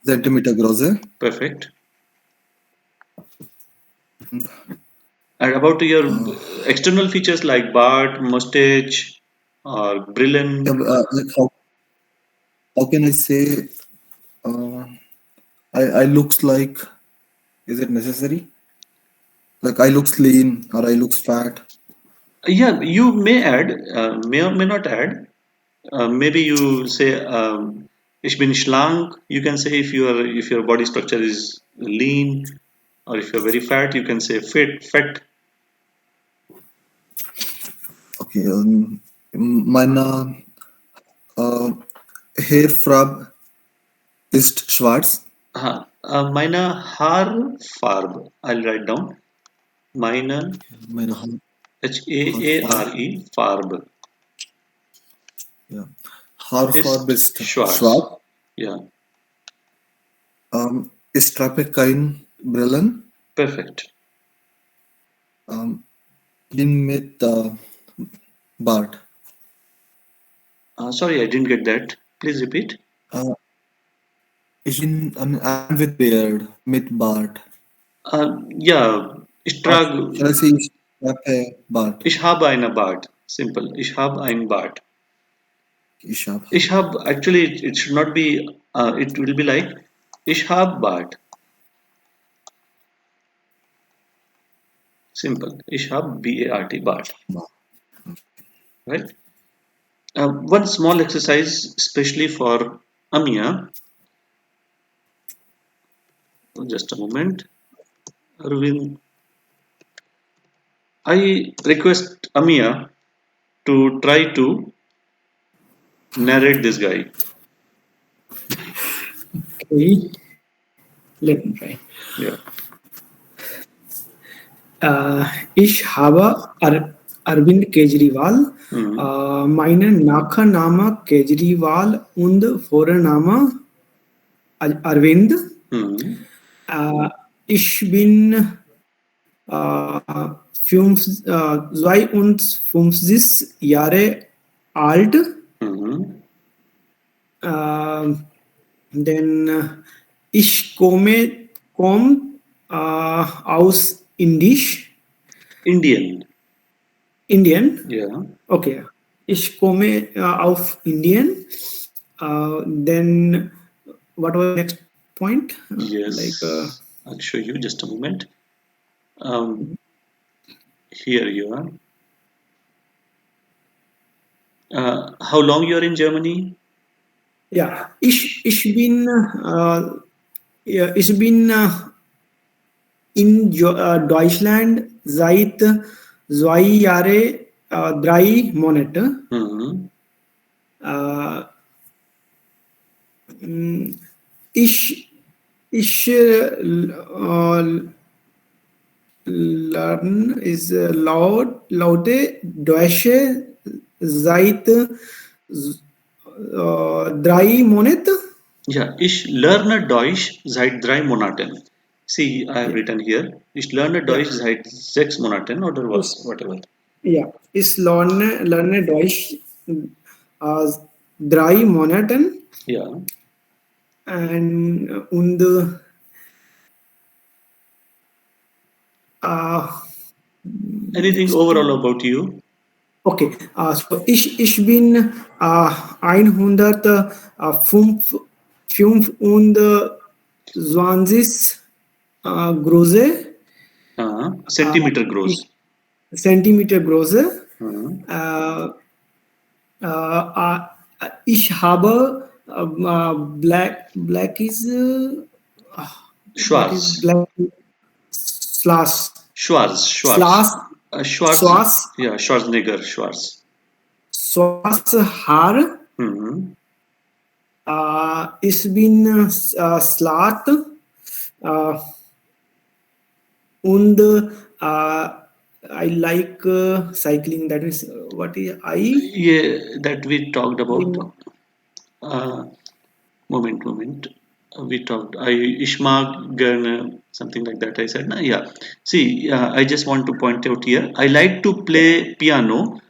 Speaker 2: Zentimeter groß.
Speaker 1: Perfect. And about your external features like Bart, mustache, or Brillen.
Speaker 2: Like how can I say I looks like, is it necessary? Like I looks lean or I looks fat.
Speaker 1: Yeah, you may add, may or may not add. Maybe you say, ich bin schlank. You can say if your body structure is lean, or if you're very fat, you can say fat.
Speaker 2: Okay, meine äh, Haarfarbe ist schwarz.
Speaker 1: Meine Haarfarbe. I'll write down. Meine
Speaker 2: Meine Haarfarbe,
Speaker 1: Haare Farbe
Speaker 2: ja. Haarfarbe
Speaker 1: ist
Speaker 2: ist
Speaker 1: schwarz.
Speaker 2: schwarz.
Speaker 1: Yeah,
Speaker 2: Ich trage kein Brillen.
Speaker 1: perfect.
Speaker 2: Bin mit Bart.
Speaker 1: Sorry, I didn't get that. Please repeat.
Speaker 2: I'm with beard, mit Bart.
Speaker 1: Yeah, ich trage.
Speaker 2: Shall I say ich trage Bart?
Speaker 1: Ich habe eine Bart. Simple. Ich habe ein Bart.
Speaker 2: Ich habe.
Speaker 1: Ich habe, actually, it should not be, it will be like, ich habe Bart. Simple. Ich habe B-A-R-T, Bart. Right? One small exercise, especially for Amia. Just a moment. Arvind, I request Amia to try to narrate this guy.
Speaker 4: Okay, let me try.
Speaker 1: Yeah.
Speaker 4: Ich habe Arvind Kejriwal,
Speaker 1: Mhm.
Speaker 4: meinen Nachname Kejriwal und Vorname Arvind.
Speaker 1: Mhm.
Speaker 4: Ich bin 52 Jahre alt.
Speaker 1: Mhm.
Speaker 4: Denn ich komm, aus
Speaker 1: Indian.
Speaker 4: Indien.
Speaker 1: Yeah.
Speaker 4: Okay. Ich komme auf Indien. Then what was the next point?
Speaker 1: Yes. I'll show you just a moment. Here you are. How long you are in Germany?
Speaker 4: Ja, ich bin in Deutschland seit 2 Jahre, 3 Monate.
Speaker 1: Mhm.
Speaker 4: Äh, mh, ich lernen ist laute Deutsche seit 3 Monate.
Speaker 1: Ja, ich lerne Deutsch seit 3 Monaten. See, I have
Speaker 4: Ja,
Speaker 1: written here. Ich lerne
Speaker 4: ja,
Speaker 1: Deutsch seit 6 Monaten oder was,
Speaker 4: ich,
Speaker 1: whatever.
Speaker 4: ja, ich lerne Deutsch 3 Monaten
Speaker 1: Ja.
Speaker 4: und äh,
Speaker 1: Anything
Speaker 4: next.
Speaker 1: overall about you?
Speaker 4: Okay, so ich bin 125 große,
Speaker 1: Centimeter groß.
Speaker 4: Zentimeter große.
Speaker 1: Mhm.
Speaker 4: Äh, ich habe black is what is
Speaker 1: Schwarz.
Speaker 4: black slash
Speaker 1: Schwarz. Schwarz.
Speaker 4: slash
Speaker 1: Schwarz.
Speaker 4: Schwarz
Speaker 1: Ja, Schwarzenegger. Schwarz.
Speaker 4: schwarze Haare.
Speaker 1: Mhm.
Speaker 4: Ich bin Slat und I like cycling. That is what is
Speaker 1: Yeah, that we talked about.
Speaker 4: I
Speaker 1: Uh, moment. We talked. Ishmaq Gurn, something like that. I said, nah, yeah. See, I just want to point out here. I like to play piano.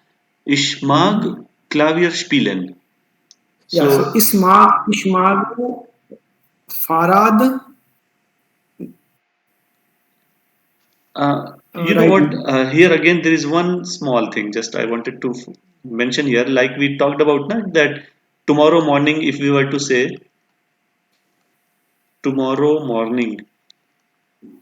Speaker 1: Ich mag Klavier spielen.
Speaker 4: yeah. So
Speaker 1: So,
Speaker 4: Ismag Farad
Speaker 1: you know what?
Speaker 4: writing.
Speaker 1: Here again, there is one small thing. Just I wanted to mention here, like we talked about, na, that tomorrow morning, if we were to say tomorrow morning,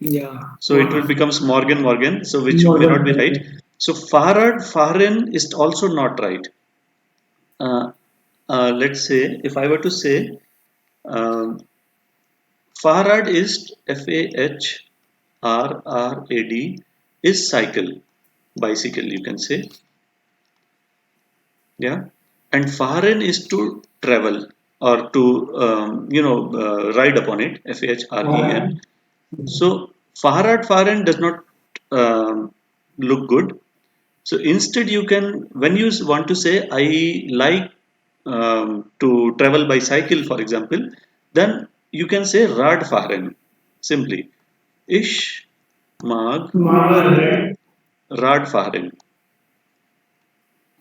Speaker 4: Yeah.
Speaker 1: so it will become Morgan, so which may not be
Speaker 4: Morgan.
Speaker 1: right. So Farin is also not right. Uh, let's say if I were to say um, Farad is Fahrrad is cycle, bicycle you can say, yeah. And Fahren is to travel or to ride upon it, Fhren. So Fahren does not look good. So instead, you can, when you want to say, I like to travel by cycle, for example, then you can say Radfahren simply. Ich mag
Speaker 4: Mag
Speaker 1: Radfahren.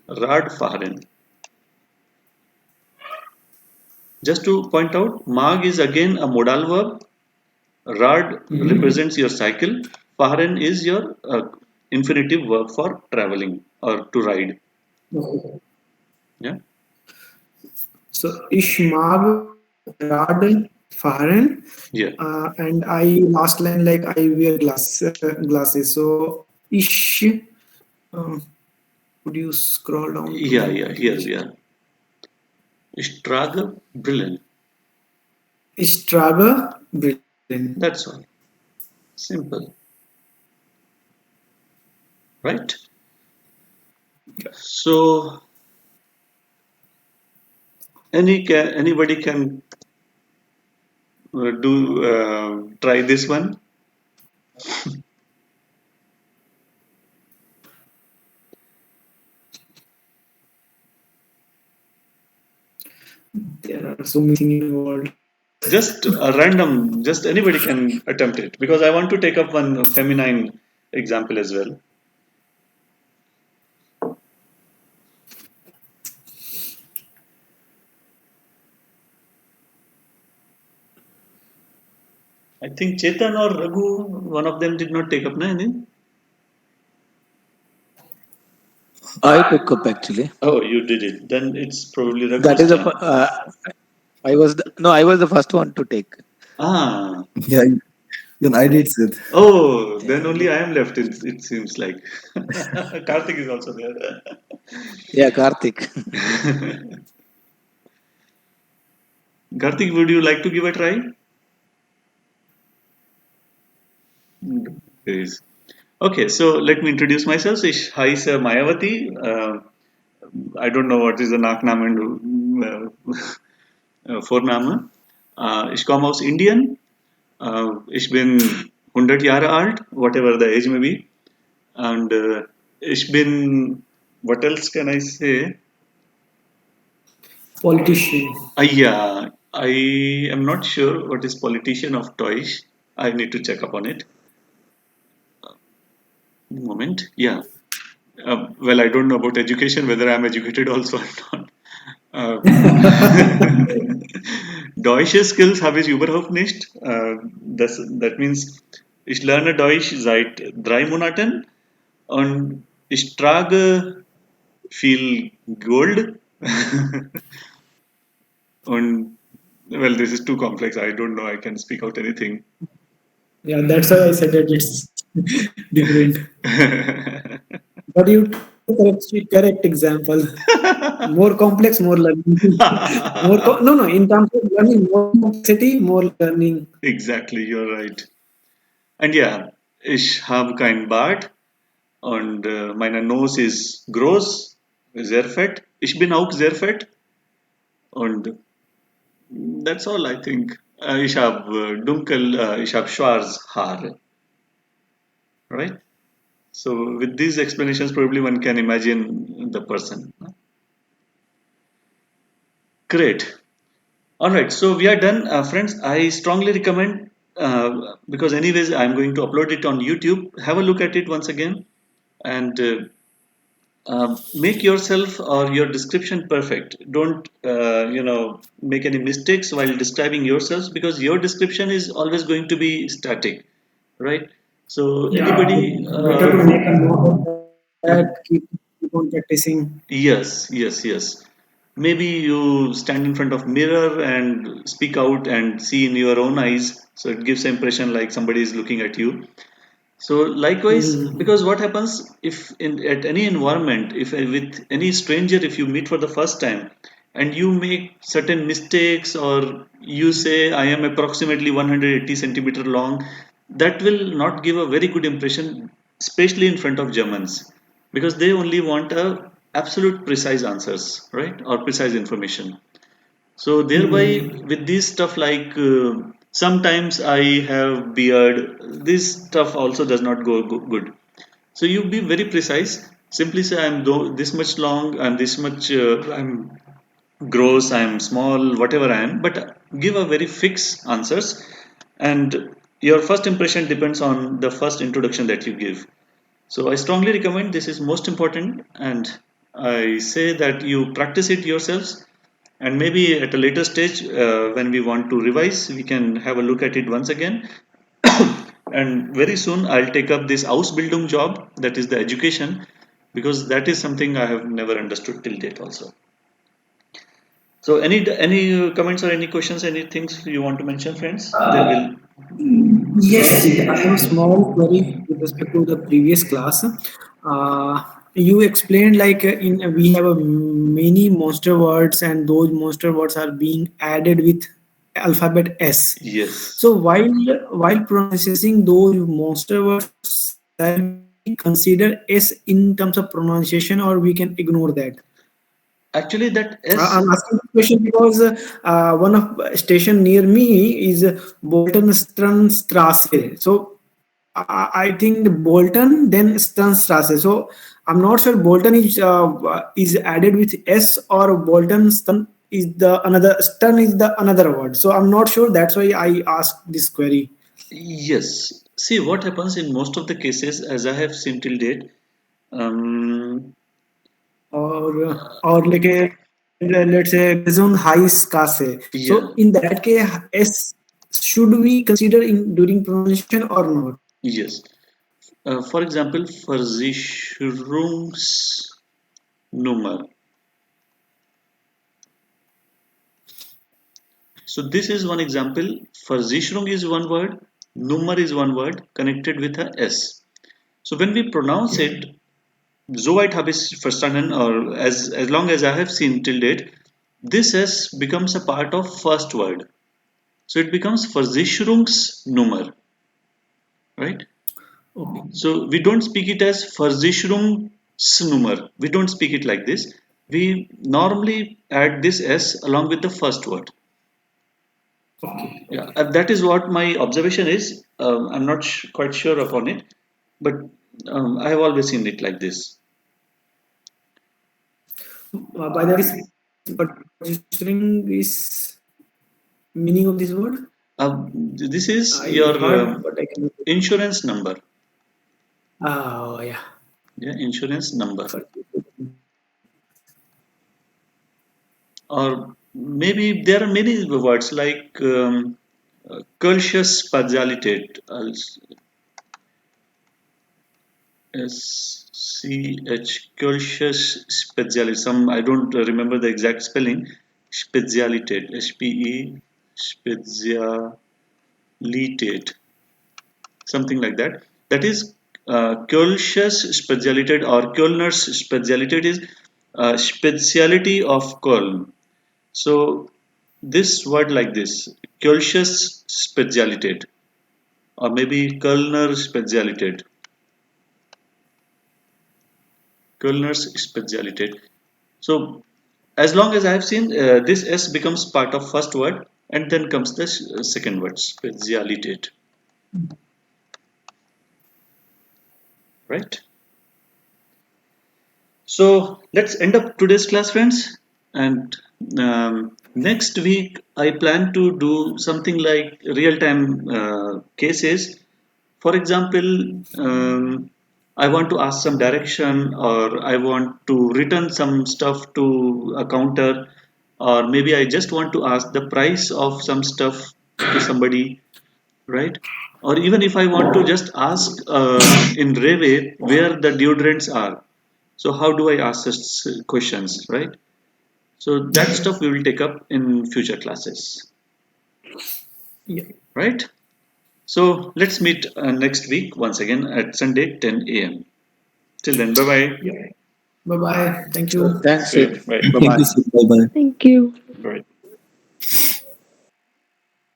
Speaker 1: Radfahren. Just to point out, mag is again a modal verb. Rad represents your cycle. Fahren is your infinitive verb for traveling or to ride. Yeah.
Speaker 4: So ich mag Rad fahren,
Speaker 1: Yeah.
Speaker 4: and I last line like I wear glasses. So ich could you scroll down to
Speaker 1: Yeah. Yeah. Here
Speaker 4: please?
Speaker 1: we are. Ich trage Brillen.
Speaker 4: Ich trage Brillen.
Speaker 1: That's all. Simple. right? So anybody can try this one.
Speaker 4: There are so many things involved.
Speaker 1: Just a random, just anybody can attempt it because I want to take up one feminine example as well. I think Chetan or Raghu, one of them did not take up, no?
Speaker 3: I took up actually.
Speaker 1: Oh, you did it. Then it's probably
Speaker 3: That
Speaker 1: Raghu's
Speaker 3: is
Speaker 1: turn.
Speaker 3: I was the first one to take.
Speaker 1: Ah,
Speaker 2: Yeah, even I did Sid.
Speaker 1: oh, then only I am left, it seems like. Karthik is also there.
Speaker 3: Yeah, Karthik.
Speaker 1: Karthik, would you like to give a try? Yes. Okay, so let me introduce myself. So, hi, sir, Mayavati. I don't know what is the Naknam and Vorname. Ich komme aus Indien. Ich bin 100 Jahre alt, whatever the age may be. And ich bin, what else can I say?
Speaker 4: Politician.
Speaker 1: Yeah, I am not sure what is politician of Deutsch. I need to check up on it. Moment. Yeah. Well, I don't know about education, whether I'm educated also or not. Uh, Deutsche Skills habe ich überhaupt nicht. Das means, ich lerne Deutsch seit 3 Monaten und ich trage viel Gold. Und, well, this is too complex. I don't know. I can speak out anything.
Speaker 4: Yeah, that's why I said that it's different. But you took correct example. More complex, more learning. No. In terms of learning, more complexity, more learning.
Speaker 1: Exactly, you're right. And yeah, ich habe kein Bart und meine Nose ist groß, sehr fett. Ich bin auch sehr fett und that's all I think. Ich habe schwarz Haare, right? So with these explanations, probably one can imagine the person. Great. All right, so we are done, friends. I strongly recommend because anyways I'm going to upload it on YouTube. Have a look at it once again and make yourself or your description perfect. Don't make any mistakes while describing yourselves because your description is always going to be static, right? So
Speaker 4: Yeah,
Speaker 1: anybody,
Speaker 4: better to make a note of that. Keep on practicing.
Speaker 1: yes. Maybe you stand in front of mirror and speak out and see in your own eyes, so it gives the impression like somebody is looking at you. So likewise,
Speaker 4: Mhm.
Speaker 1: because what happens if at any environment, if with any stranger, if you meet for the first time, and you make certain mistakes or you say I am approximately 180 centimeter long, that will not give a very good impression, especially in front of Germans, because they only want a absolute precise answers, right, or precise information. So thereby,
Speaker 4: Mhm.
Speaker 1: with this stuff like sometimes I have beard, this stuff also does not go good. So you be very precise. Simply say I'm this much long, I'm this much, I'm gross, I'm small, whatever I am. But give a very fixed answers, and your first impression depends on the first introduction that you give. So I strongly recommend this is most important, and I say that you practice it yourselves, and maybe at a later stage when we want to revise, we can have a look at it once again. And very soon I'll take up this Ausbildung job, that is the education, because that is something I have never understood till date also. So any comments or any questions, any things you want to mention, friends? Then we'll.
Speaker 4: Yes, Sid, I have a small query with respect to the previous class. You explained like in we have a many monster words and those monster words are being added with alphabet S.
Speaker 1: Yes.
Speaker 4: So while pronouncing those monster words, that consider S in terms of pronunciation, or we can ignore that?
Speaker 1: Actually, that S.
Speaker 4: I'm asking this question because one of station near me is Bolton-Strasse. So I think the Bolton then Strasse. So I'm not sure Bolton is added with S or Bolton Stun is the another Stun is the another word. So I'm not sure. That's why I asked this query.
Speaker 1: Yes. See, what happens in most of the cases, as I have seen till date, um,
Speaker 4: Or like a, let's say Maison Hais Kase.
Speaker 1: yeah,
Speaker 4: So in that case, S should we consider in during pronunciation or not?
Speaker 1: yes. For example, Versicherungsnummer. So this is one example. Versicherung is one word, Nummer is one word connected with a S. So when we pronounce it, soweit habe ich verstanden, or as long as I have seen till date, this S becomes a part of first word. So it becomes Versicherungsnummer, right?
Speaker 4: Okay.
Speaker 1: So we don't speak it as Versicherungsnummer. We don't speak it like this. We normally add this S along with the first word.
Speaker 4: Okay.
Speaker 1: Yeah, that is what my observation is. I'm not quite sure upon it, but I have always seen it like this.
Speaker 4: By the way, but registering is meaning of this word?
Speaker 1: This is
Speaker 4: I
Speaker 1: your
Speaker 4: heard, but I cannot.
Speaker 1: insurance number.
Speaker 4: Oh yeah.
Speaker 1: Yeah, insurance number. Or maybe there are many words like Kulschaspecialität. SCH Kulschaspecialität. Some I don't remember the exact spelling. Spezialität. SPE Spezialität. Something like that. That is Kölsches Spezialität or Kölners Spezialität is speciality of Köln. So this word like this, Kölsches Spezialität, or maybe Kölner Spezialität. Kölner's Spezialität. So as long as I have seen, this S becomes part of first word and then comes the second word, Spezialität. Right? So let's end up today's class, friends. And next week, I plan to do something like real-time cases. For example, I want to ask some direction, or I want to return some stuff to a counter, or maybe I just want to ask the price of some stuff to somebody, right? Or even if I want to just ask in Reve where the deodorants are. So how do I ask such questions, right? So that stuff we will take up in future classes,
Speaker 4: Yeah.
Speaker 1: right? So let's meet next week once again at Sunday 10 a.m. Till then, bye bye.
Speaker 4: Yeah. Bye bye. Thank you.
Speaker 3: Thanks, Sid.
Speaker 1: Bye.
Speaker 3: Bye
Speaker 2: Thank
Speaker 3: bye.
Speaker 2: you, sir. Bye bye.
Speaker 5: Thank you.
Speaker 1: Bye.